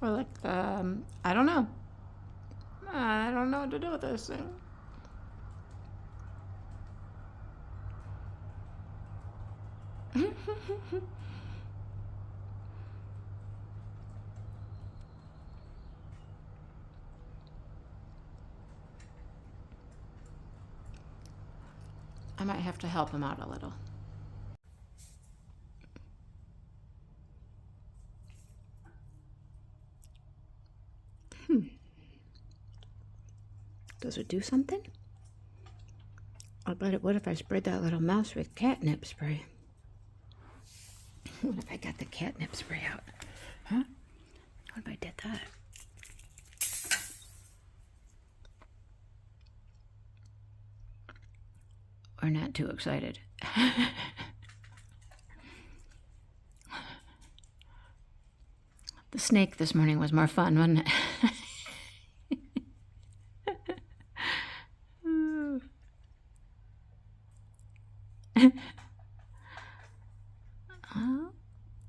Or like the, I don't know. I don't know what to do with this thing. I might have to help him out a little. Does it do something? I bet it would if I sprayed that little mouse with catnip spray. What if I got the catnip spray out? Huh? What if I did that? Or not too excited. The snake this morning was more fun, wasn't it?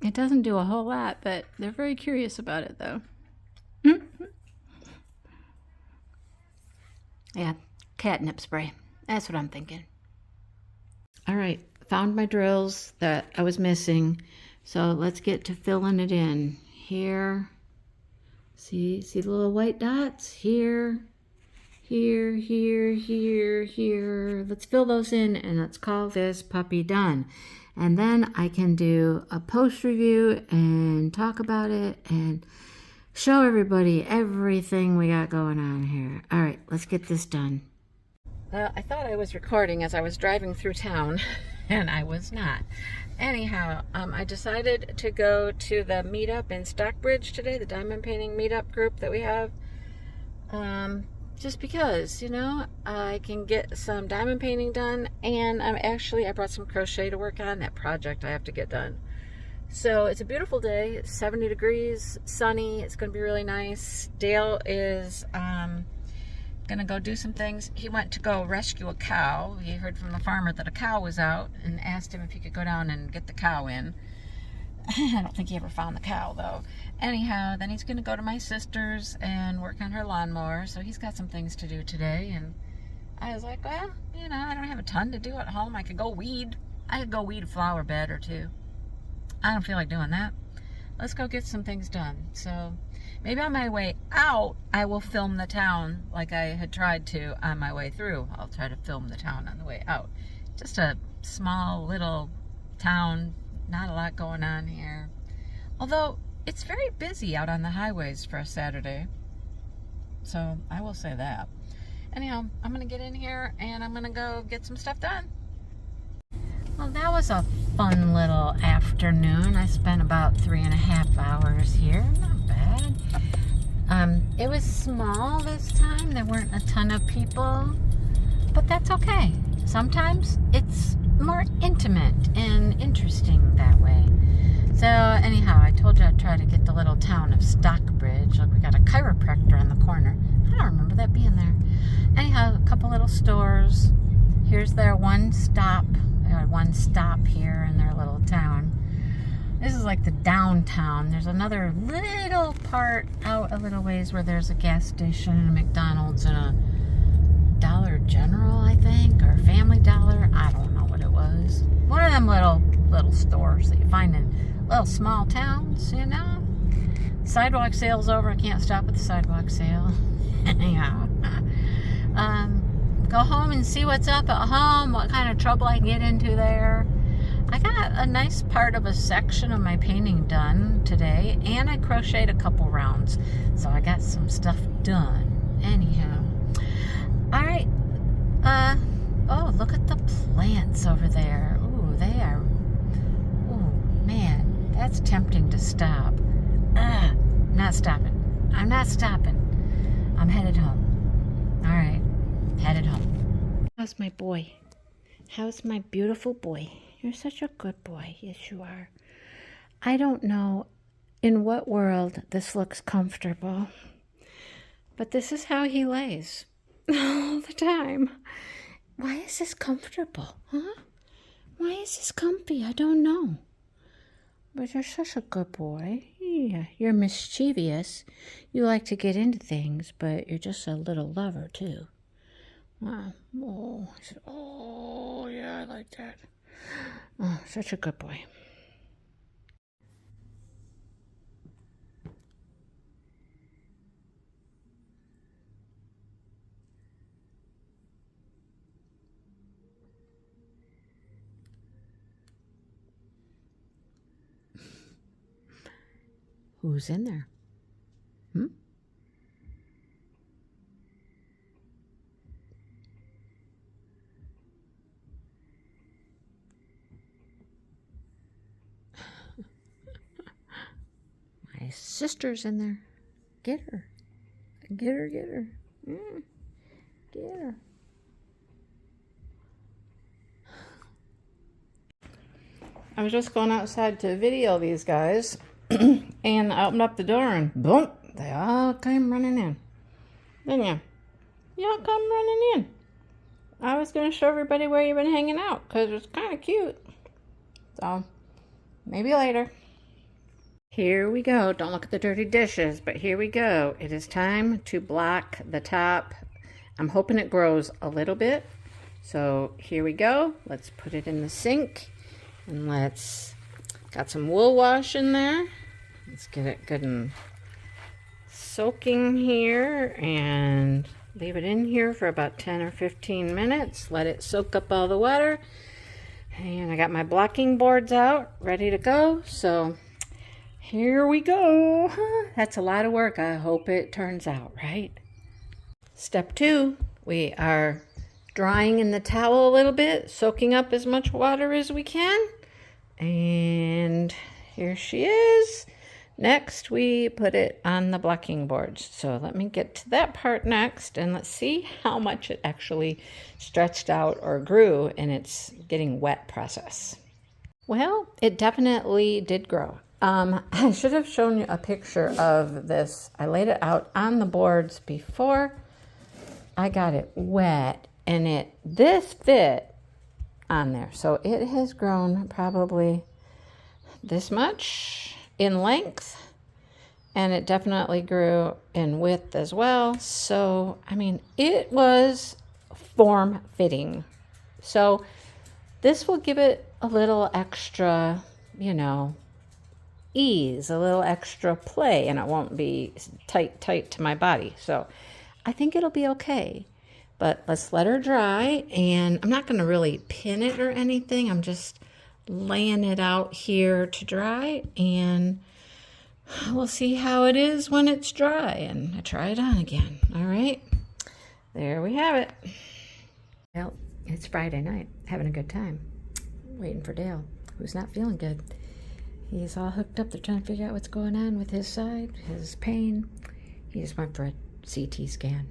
It doesn't do a whole lot, but they're very curious about it, though. Yeah, catnip spray. That's what I'm thinking. All right, found my drills that I was missing. So let's get to filling it in. Here, see the little white dots? Here, here, here, here, here. Let's fill those in and let's call this puppy done. And then I can do a post review and talk about it and show everybody everything we got going on here. All right, let's get this done. I thought I was recording as I was driving through town, and I was not. Anyhow, I decided to go to the meetup in Stockbridge today, the diamond painting meetup group that we have. Just because, you know, I can get some diamond painting done, and I brought some crochet to work on that project I have to get done. So it's a beautiful day. It's 70 degrees, sunny. It's going to be really nice. Dale is gonna go do some things. He went to go rescue a cow. He heard from the farmer that a cow was out and asked him if he could go down and get the cow in. I don't think he ever found the cow though. Anyhow, then he's gonna go to my sister's and work on her lawnmower. So he's got some things to do today, and I was like, well, you know, I don't have a ton to do at home. I could go weed a flower bed or two. I don't feel like doing that. Let's go get some things done. So maybe on my way out, I will film the town like I had tried to on my way through. I'll try to film the town on the way out. Just a small little town, not a lot going on here. Although it's very busy out on the highways for a Saturday. So I will say that. Anyhow, I'm gonna get in here and I'm gonna go get some stuff done. Well, that was a fun little afternoon. I spent about 3.5 hours here. Not bad. It was small this time. There weren't a ton of people, but that's okay. Sometimes it's more intimate and interesting that way. So anyhow, I told you I'd try to get the little town of Stockbridge. Look, we got a chiropractor on the corner. I don't remember that being there. Anyhow, a couple little stores. Here's their one stop here in their little town. This is like the downtown. There's another little part out a little ways where there's a gas station and a McDonald's and a Dollar General, I think, or Family Dollar. I don't know what it was. One of them little stores that you find in little small towns, you know. Sidewalk sale's over. I can't stop at the sidewalk sale. Anyhow, go home and see what's up at home, what kind of trouble I can get into there. I got a nice part of a section of my painting done today, and I crocheted a couple rounds, so I got some stuff done. Anyhow, all right. Oh, look at the plants over there. Ooh, they are. Ooh, man, that's tempting to stop. Not stopping. I'm not stopping. I'm headed home. All right, headed home. How's my boy? How's my beautiful boy? You're such a good boy. Yes, you are. I don't know in what world this looks comfortable, but this is how he lays all the time. Why is this comfortable, huh? Why is this comfy? I don't know. But you're such a good boy. Yeah, you're mischievous. You like to get into things, but you're just a little lover, too. Oh, I said, oh, yeah, I like that. Oh, such a good boy. Who's in there? Hmm? My sister's in there. Get her. Get her, get her. Get her. I was just going outside to video these guys, and I opened up the door, and boom, they all came running in. Didn't you? You all come running in. I was going to show everybody where you've been hanging out, because it's kind of cute. So, maybe later. Here we go. Don't look at the dirty dishes, but here we go. It is time to block the top. I'm hoping it grows a little bit. So here we go. Let's put it in the sink, and got some wool wash in there. Let's get it good and soaking here, and leave it in here for about 10 or 15 minutes. Let it soak up all the water. And I got my blocking boards out, ready to go. So here we go. That's a lot of work. I hope it turns out right. Step 2, we are drying in the towel a little bit, soaking up as much water as we can. And here she is. Next, we put it on the blocking boards. So let me get to that part next, and let's see how much it actually stretched out or grew in its getting wet process. Well, it definitely did grow. I should have shown you a picture of this. I laid it out on the boards before I got it wet, and this fit on there. So it has grown probably this much in length, and it definitely grew in width as well. So, I mean, it was form-fitting. So this will give it a little extra, ease, a little extra play, and it won't be tight to my body. So I think it'll be okay. But let's let her dry, and I'm not going to really pin it or anything. I'm just laying it out here to dry, and we'll see how it is when it's dry, and I try it on again. All right, there we have it. Well, it's Friday night, having a good time, waiting for Dale, who's not feeling good. He's all hooked up. They're trying to figure out what's going on with his side, his pain. He just went for a CT scan.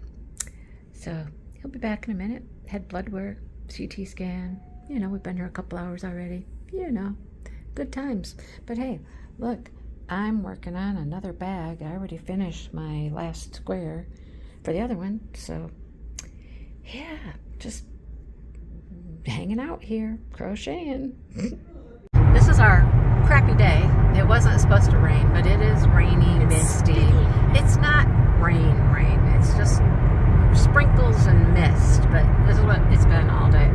So he'll be back in a minute. Had blood work, CT scan. We've been here a couple hours already. Good times. But hey, look, I'm working on another bag. I already finished my last square for the other one. So yeah, just hanging out here, crocheting. This is our crappy day. It wasn't supposed to rain, but it is rainy, misty. It's not rain. It's just sprinkles and mist, but this is what it's been all day.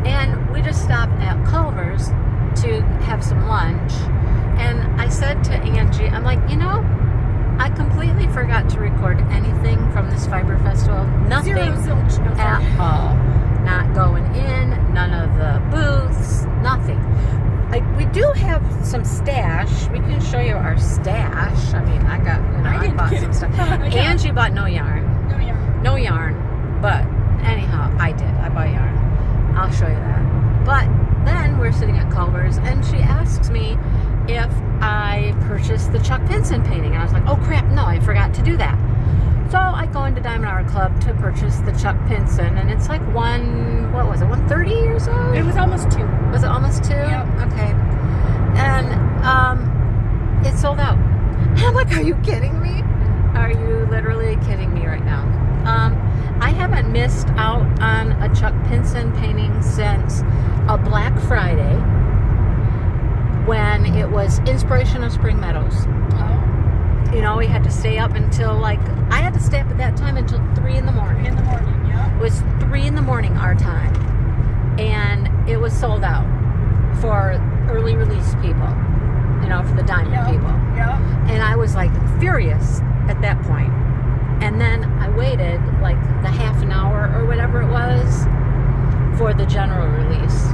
And we just stopped at Culver's to have some lunch, and I said to Angie, I'm like, I completely forgot to record anything from this fiber festival. Nothing at all. Not going in, none of the booths, nothing. We do have some stash. We can show you our stash. I mean, I bought some stuff. Angie bought no yarn. No yarn. But anyhow, I did. I bought yarn. I'll show you that. But then we're sitting at Culver's, and she asks me if I purchased the Chuck Pinson painting. And I was like, oh crap, no, I forgot to do that. So I go into Diamond Hour Club to purchase the Chuck Pinson, and it's like what was it, 130 years old? It was almost 2. Was it almost 2? Yep. Okay. And it sold out. And I'm like, are you kidding me? Are you literally kidding me right now? I haven't missed out on a Chuck Pinson painting since a Black Friday when and it was Inspiration of Spring Meadows. Oh. You know, we had to stay up until I had to stay up at that time until 3 in the morning. In the morning, yeah. It was 3 in the morning our time, and it was sold out for early release people, you know, for the diamond people. Yeah. And I was like furious at that point. And then I waited like the half an hour or whatever it was for the general release.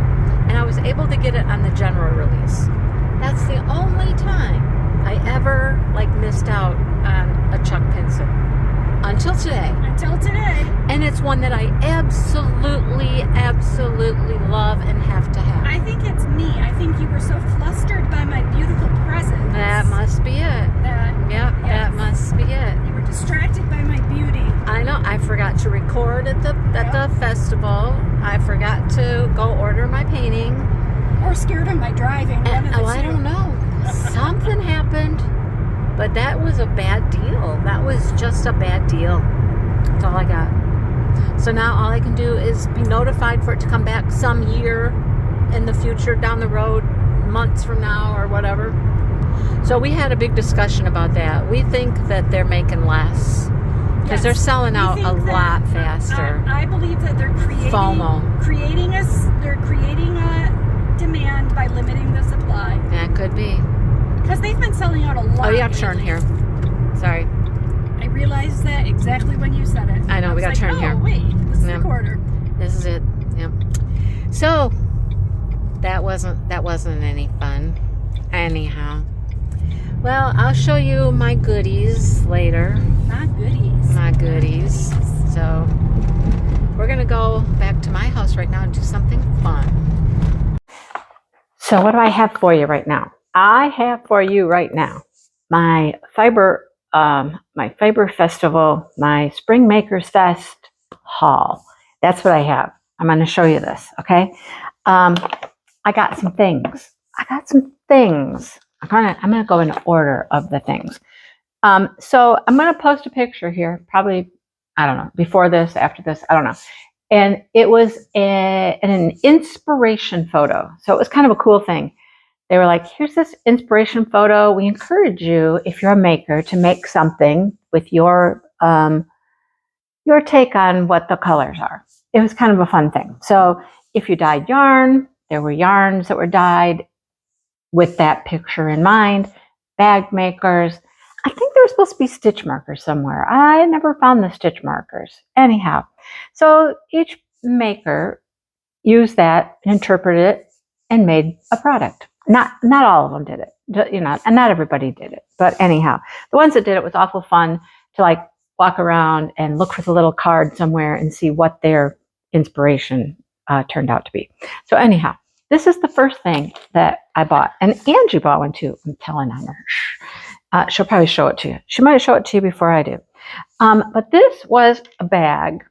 And I was able to get it on the general release. That's the only time I ever missed out on a Chuck Pinson. Until today. Until today. And it's one that I absolutely, absolutely love and have to have. I think it's me. I think you were so flustered by my beautiful presence. That must be it. Yep, yes. that must be it. You were distracted by my beauty. I know. I forgot to record at the festival. I forgot to go order my painting. Or scared of my driving. I don't know. Something happened. But that was a bad deal. That was just a bad deal. That's all I got. So now all I can do is be notified for it to come back some year in the future, down the road, months from now or whatever. So we had a big discussion about that. We think that they're making less because they're selling out a lot faster. I believe that they're creating FOMO. They're creating a demand by limiting the supply. That could be. Because they've been selling out a lot. Oh, you have to turn here. Sorry. I realized that exactly when you said it. I know, we got to turn here. Oh, wait. This is the quarter. This is it. Yep. So, that wasn't any fun. Anyhow. Well, I'll show you my goodies later. My goodies. My goodies. So, we're going to go back to my house right now and do something fun. So, what do I have for you right now? I have for you right now my Fiber Festival, my Spring Makers Fest haul. That's what I have. I'm going to show you this, okay? I got some things. I'm going to go in order of the things. So I'm going to post a picture here, probably, I don't know, before this, after this, I don't know. And it was an inspiration photo. So it was kind of a cool thing. They were like, here's this inspiration photo. We encourage you, if you're a maker, to make something with your take on what the colors are. It was kind of a fun thing. So if you dyed yarn, there were yarns that were dyed with that picture in mind. Bag makers. I think there were supposed to be stitch markers somewhere. I never found the stitch markers. Anyhow, so each maker used that, interpreted it, and made a product. Not all of them did it, you know, and not everybody did it. But anyhow, the ones that did it was awful fun to walk around and look for the little card somewhere and see what their inspiration turned out to be. So anyhow, this is the first thing that I bought, and Angie bought one too. I'm telling on her. She'll probably show it to you. She might show it to you before I do. But this was a bag,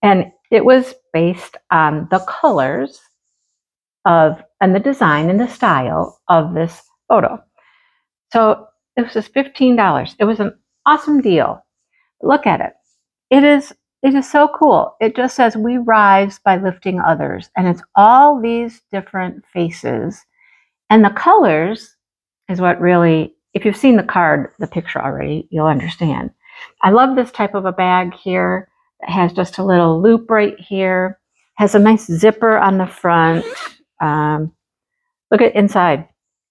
and it was based on the colors and the design and the style of this photo. So it was just $15. It was an awesome deal. Look at it. It is so cool. It just says, we rise by lifting others. And it's all these different faces. And the colors is what really, if you've seen the card, the picture already, you'll understand. I love this type of a bag here. It has just a little loop right here. Has a nice zipper on the front. Look at inside.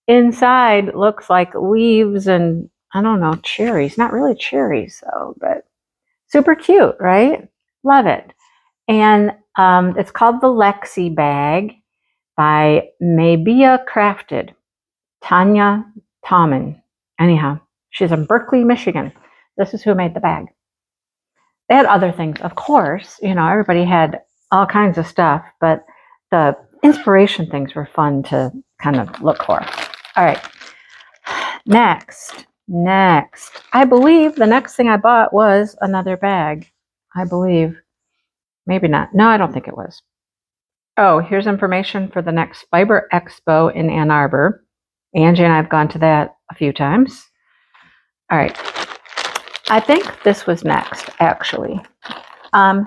Inside looks like leaves and, I don't know, cherries. Not really cherries though, but super cute, right? Love it. And it's called the Lexi bag by Mabia Crafted. Tanya Tommen. Anyhow, she's in Berkeley, Michigan. This is who made the bag. They had other things, of course. You know, everybody had all kinds of stuff, but the inspiration things were fun to kind of look for. All right. Next. I believe the next thing I bought was another bag. I believe. Maybe not. No, I don't think it was. Oh, here's information for the next Fiber Expo in Ann Arbor. Angie and I have gone to that a few times. All right. I think this was next, actually. A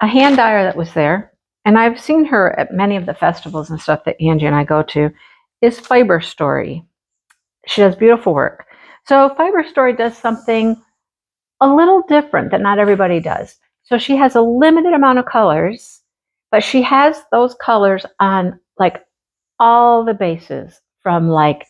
hand dyer that was there. And I've seen her at many of the festivals and stuff that Angie and I go to. is Fiber Story. She does beautiful work. So Fiber Story does something a little different that not everybody does. So she has a limited amount of colors, but she has those colors on like all the bases, from like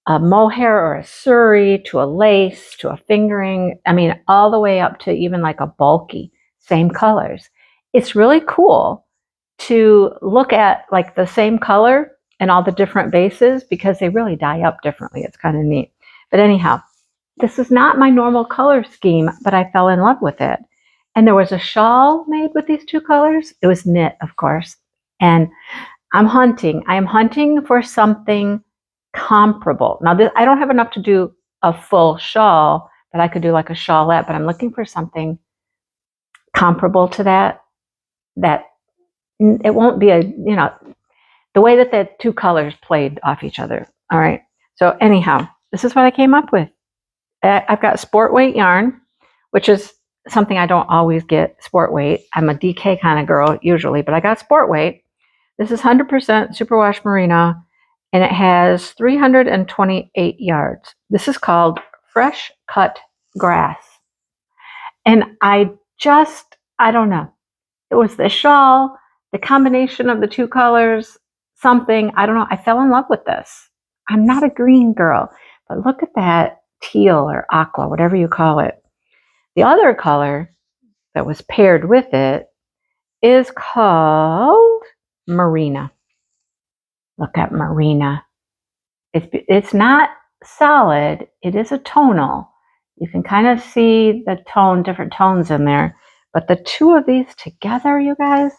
a mohair or a suri to a lace to a fingering. I mean, all the way up to even like a bulky, same colors. It's really cool to look at like the same color and all the different bases because they really dye up differently. It's kind of neat. But anyhow, this is not my normal color scheme, but I fell in love with it. And there was a shawl made with these two colors. It was knit, of course. And I'm hunting. I am hunting for something comparable. Now, I don't have enough to do a full shawl, but I could do like a shawlette, but I'm looking for something comparable to that it won't be the way that the two colors played off each other. All right. So anyhow, this is what I came up with. I've got sport weight yarn, which is something I don't always get, sport weight. I'm a DK kind of girl usually, but I got sport weight. This is 100% superwash merino, and it has 328 yards. This is called Fresh Cut Grass. And I don't know. It was the shawl, the combination of the two colors, something, I don't know. I fell in love with this. I'm not a green girl, but look at that teal or aqua, whatever you call it. The other color that was paired with it is called Marina. Look at Marina. It's not solid. It is a tonal. You can kind of see the different tones in there. But the two of these together, you guys,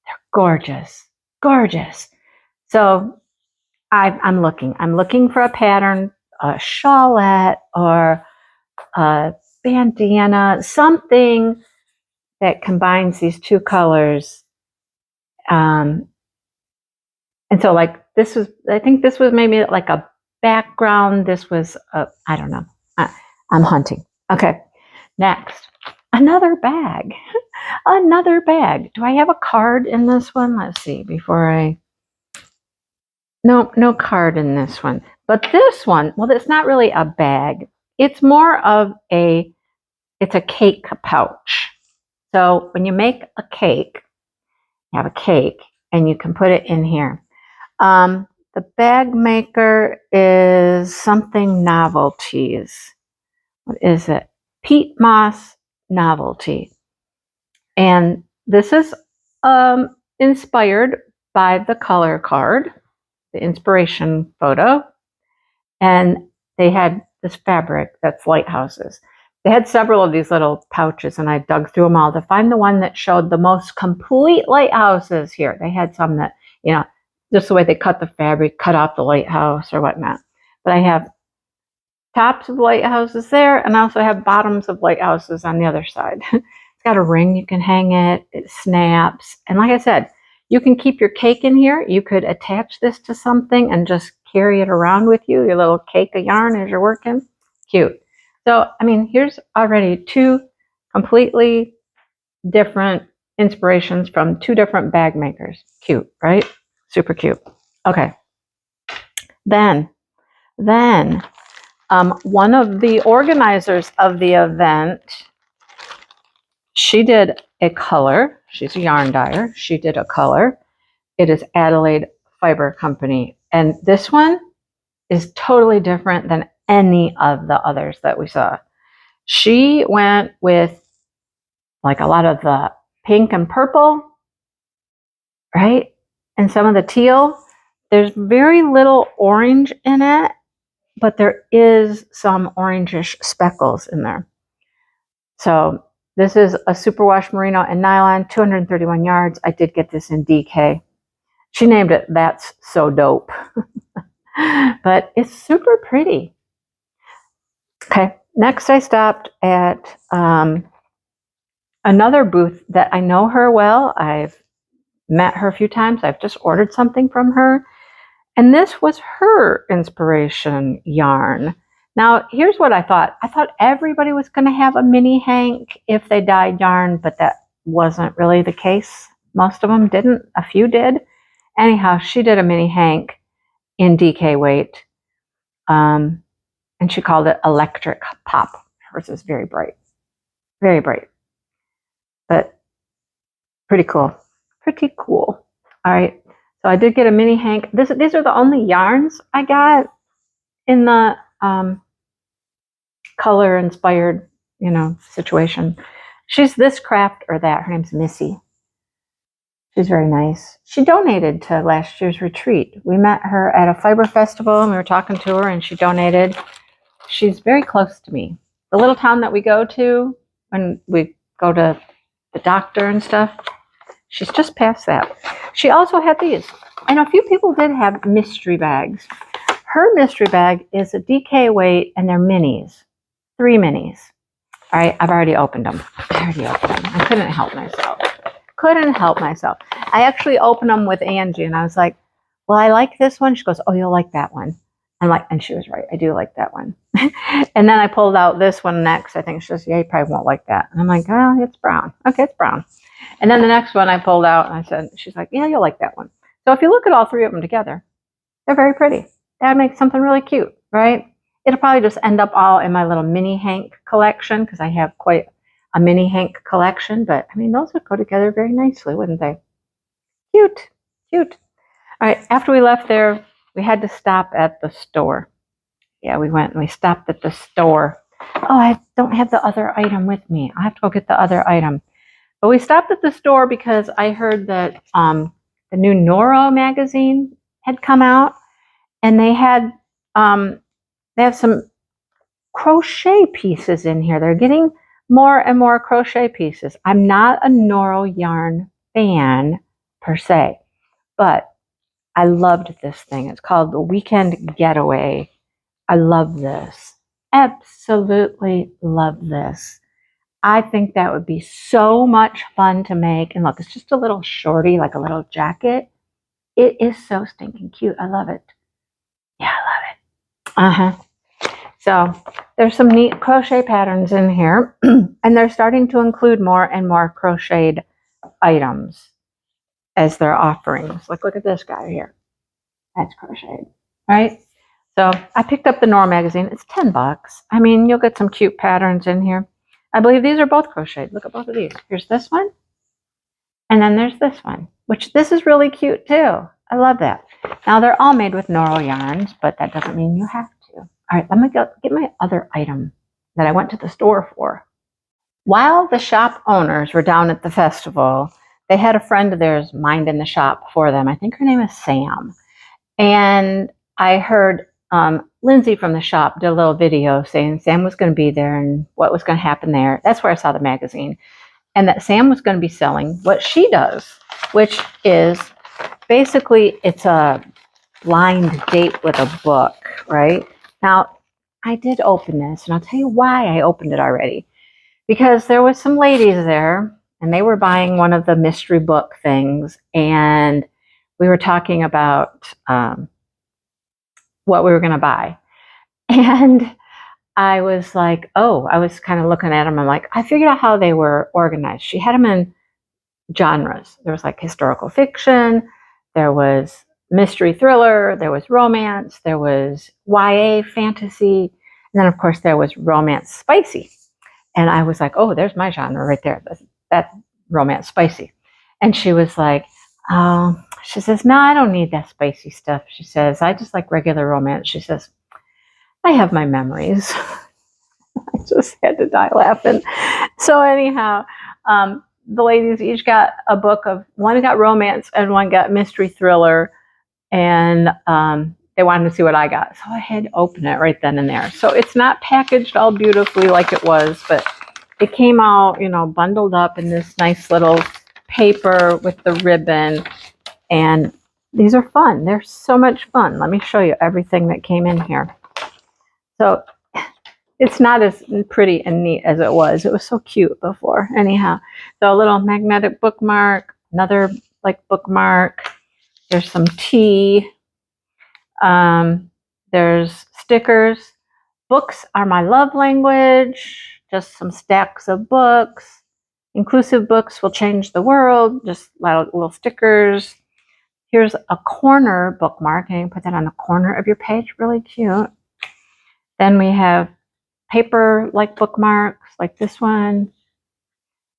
they're gorgeous. Gorgeous. So I'm looking for a pattern, a shawlette or a bandana, something that combines these two colors. And so like I think this was maybe like a background. This was I don't know. I'm hunting. Okay, next, another bag. Another bag. Do I have a card in this one? Let's see no card in this one. But this one, well, it's not really a bag. It's more of it's a cake pouch. So when you make a cake, you have a cake and you can put it in here. The bag maker is something Novelties. What is it? Peat Moss Novelty. And this is inspired by the color card, the inspiration photo. And they had this fabric that's lighthouses. They had several of these little pouches, and I dug through them all to find the one that showed the most complete lighthouses here. They had some that, just the way they cut the fabric, cut off the lighthouse or whatnot. But I have tops of lighthouses there, and I also have bottoms of lighthouses on the other side. It's got a ring, you can hang it, it snaps. And like I said, you can keep your cake in here. You could attach this to something and just carry it around with you, your little cake of yarn as you're working. Cute. So, I mean, here's already two completely different inspirations from two different bag makers. Cute, right? Super cute. Okay. Then one of the organizers of the event, she did a color. She's a yarn dyer. She did a color. It is Adelaide Fiber Company. And this one is totally different than any of the others that we saw. She went with like a lot of the pink and purple, right? And some of the teal. There's very little orange in it, but there is some orangish speckles in there. So this is a superwash merino and nylon, 231 yards. I did get this in DK. She named it That's So Dope. But it's super pretty. Okay, next I stopped at another booth that I know her well. I've met her a few times. I've just ordered something from her. And this was her inspiration yarn. Now, here's what I thought. I thought everybody was going to have a mini hank if they dyed yarn, but that wasn't really the case. Most of them didn't. A few did. Anyhow, she did a mini hank. in DK weight. And she called it electric pop. Hers is very bright, but pretty cool. Pretty cool. All right. So I did get a mini hank. These are the only yarns I got in the color inspired, situation. She's this craft or that. Her name's Missy. She's very nice. She donated to last year's retreat. We met her at a fiber festival and we were talking to her and she donated. She's very close to me. The little town that we go to when we go to the doctor and stuff, she's just past that. She also had these. And a few people did have mystery bags. Her mystery bag is a DK weight and they're minis. 3 minis. All right, I've already opened them. I couldn't help myself. I actually opened them with Angie and I was like, well, I like this one. She goes, oh, you'll like that one. And she was right. I do like that one. And then I pulled out this one next. I think she says, yeah, you probably won't like that. And I'm like, oh, it's brown. Okay, it's brown. And then the next one I pulled out and I said, she's like, yeah, you'll like that one. So if you look at all 3 of them together, they're very pretty. That makes something really cute, right? It'll probably just end up all in my little mini hank collection because I have quite a mini hank collection. But I mean, those would go together very nicely, wouldn't they? Cute. All right, after we left there, we had to stop at the store. Yeah, we went and we stopped at the store. Oh, I don't have the other item with me. I have to go get the other item. But we stopped at the store because I heard that the new Noro magazine had come out, and they have some crochet pieces in here. They're getting more and more crochet pieces. I'm not a Noro yarn fan per se, but I loved this thing. It's called the Weekend Getaway. I love this. Absolutely love this. I think that would be so much fun to make. And look, it's just a little shorty, like a little jacket. It is so stinking cute. I love it. Yeah, I love it. So there's some neat crochet patterns in here. And they're starting to include more and more crocheted items as their offerings. Like, look at this guy here. That's crocheted, right? So I picked up the Nora magazine. It's $10. I mean, you'll get some cute patterns in here. I believe these are both crocheted. Look at both of these. Here's this one. And then there's this one, which this is really cute too. I love that. Now they're all made with Noro yarns, but that doesn't mean you have to. All right, let me go get my other item that I went to the store for. While the shop owners were down at the festival, they had a friend of theirs minding the shop for them. I think her name is Sam. And I heard Lindsay from the shop did a little video saying Sam was going to be there and what was going to happen there. That's where I saw the magazine. And that Sam was going to be selling what she does, which is basically it's a blind date with a book, right? Now, I did open this, and I'll tell you why I opened it already. Because there was some ladies there, and they were buying one of the mystery book things, and we were talking about what we were going to buy. And I was like, oh, I was kind of looking at them. I'm like, I figured out how they were organized. She had them in genres. There was like historical fiction, there was mystery thriller, there was romance, there was YA fantasy, and then of course there was romance spicy. And I was like, oh, there's my genre right there. That's romance spicy. And she was like, oh, she says, no, I don't need that spicy stuff. She says, I just like regular romance. She says, I have my memories. I just had to die laughing. So anyhow, the ladies each got a book of, one got romance and one got mystery thriller. And they wanted to see what I got. So I had to open it right then and there. So it's not packaged all beautifully like it was, but it came out, bundled up in this nice little paper with the ribbon. And these are fun. They're so much fun. Let me show you everything that came in here. So it's not as pretty and neat as it was. It was so cute before. Anyhow, so a little magnetic bookmark, another bookmark. There's some tea. There's stickers. Books are my love language. Just some stacks of books. Inclusive books will change the world. Just little stickers. Here's a corner bookmark, and you can put that on the corner of your page. Really cute. Then we have paper-like bookmarks, like this one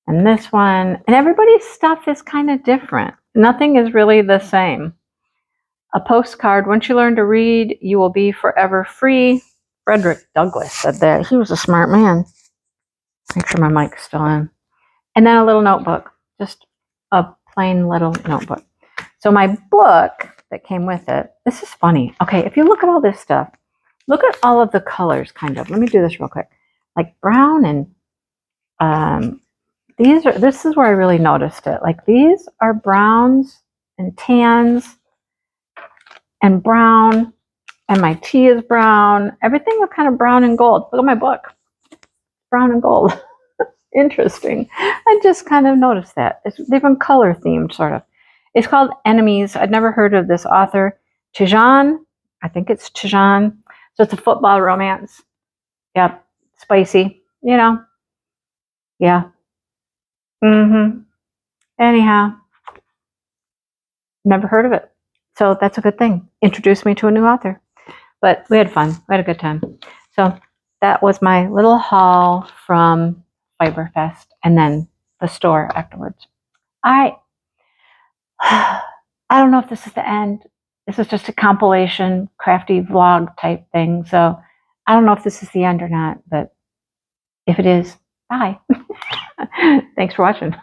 and this one. And everybody's stuff is kind of different. Nothing is really the same. A postcard, once you learn to read, you will be forever free. Frederick Douglass said that. He was a smart man. Make sure my mic's still on. And then a little notebook, just a plain little notebook. So my book that came with it, this is funny. Okay, if you look at all this stuff, look at all of the colors, kind of. Let me do this real quick. Like brown and this is where I really noticed it. Like these are browns and tans and brown, and my tea is brown. Everything is kind of brown and gold. Look at my book, brown and gold. Interesting. I just kind of noticed that. It's different color themed, sort of. It's called Enemies. I'd never heard of this author. Tijan, I think it's Tijan. So it's a football romance. Yep, spicy, you know. Yeah. Anyhow, never heard of it. So that's a good thing. Introduced me to a new author. But we had fun. We had a good time. So that was my little haul from Fiberfest and then the store afterwards. I don't know if this is the end. This is just a compilation, crafty vlog type thing. So I don't know if this is the end or not, but if it is, bye. Thanks for watching.